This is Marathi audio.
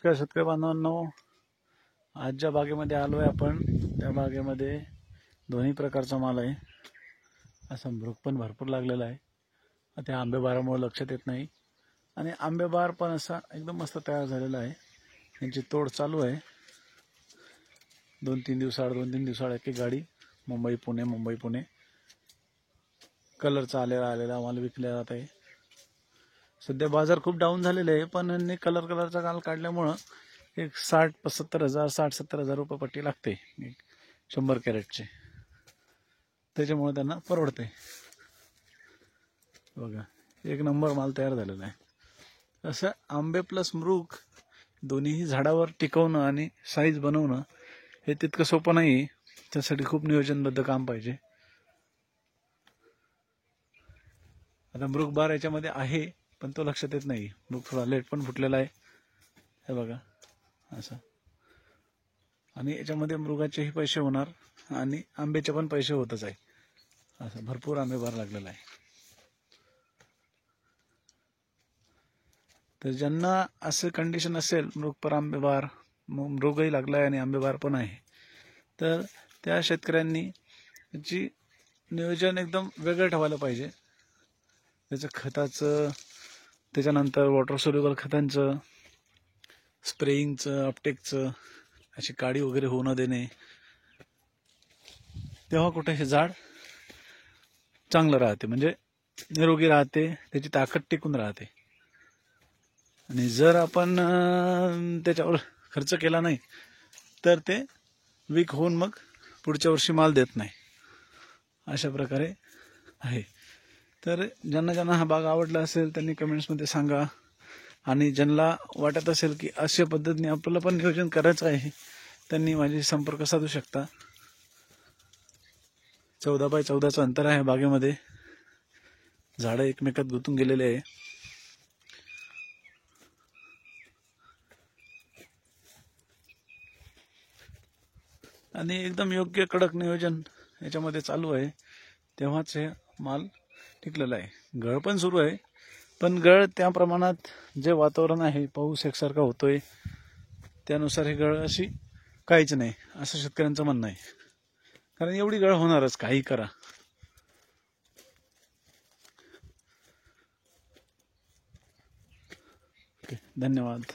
नमस्कार शेतकरी बांधवांनो, आज ज्या बागेमध्ये आलोय आपण त्या बागेमध्ये दोन्ही प्रकारचा माल आहे. असा मृग पण भरपूर लागलेला आहे. त्या आंबेबारामुळे लक्षात येत नाही आणि आंबेबार पण असा एकदम मस्त तयार झालेला आहे. यांची तोड चालू आहे. 2-3 दिवसाआड एक गाडी मुंबई पुणे कलरचा आलेला माल विकला जात आहे. सध्या बाजार खूप डाऊन झालेले आहे, पण यांनी कलरचा माल काढल्यामुळं एक 60-70 हजार रुपये पट्टी लागते 100 कॅरेटचे. त्याच्यामुळे त्यांना परवडते. बघा, एक नंबर माल तयार झालेला आहे. असं आंबे प्लस मृग दोन्हीही झाडावर टिकवणं आणि साईज बनवणं हे तितकं सोपं नाही. त्यासाठी खूप नियोजनबद्ध काम पाहिजे. आता मृग बार याच्यामध्ये आहे, पण तो लक्षात येत नाही. मृग थोडा लेट पण फुटलेला आहे, हे बघा असं. आणि याच्यामध्ये मृगाचेही पैसे होणार आणि आंब्याचे पण पैसे होतच आहे. असं भरपूर आंबे बार लागलेला आहे. तर ज्यांना असं कंडिशन असेल, मृग पर आंबेबार, मृगही लागलाय आणि आंबेबार पण आहे, तर त्या शेतकऱ्यांनी त्याची नियोजन एकदम वेगळं ठेवायला पाहिजे. त्याचं खताचं, त्याच्यानंतर वॉटर सोल्युबल खतांचं, स्प्रेइंगचं, अपटेकचं अशी काडी वगैरे होऊ न देणे. तेव्हा कुठे हे झाड चांगलं राहते, म्हणजे निरोगी राहते, त्याची ताकद टिकून राहते. आणि जर आपण त्याच्यावर खर्च केला नाही तर ते वीक होऊन मग पुढच्या वर्षी माल देत नाही. अशा प्रकारे आहे. तर ज्यांना हा बाग आवडला असेल त्यांनी कमेंट्समध्ये सांगा. आणि ज्यांना वाटत असेल की अशा पद्धतीने आपल्याला पण नियोजन करायचं आहे, त्यांनी माझी संपर्क साधू शकता. 14x14चं अंतर आहे बागेमध्ये. झाडं एकमेकात गुंतून गेलेले आहे. आणि एकदम योग्य कडक नियोजन याच्यामध्ये चालू आहे, तेव्हाच हे माल टिकलेला आहे. गळ पण सुरू आहे, पण गळ त्या प्रमाणात जे वातावरण आहे, पाऊस एकसारखा होतोय, त्यानुसार ही गळ अशी काहीच नाही असं शेतकऱ्यांचं म्हणणं आहे. कारण एवढी गळ होणारच, काही करा. धन्यवाद.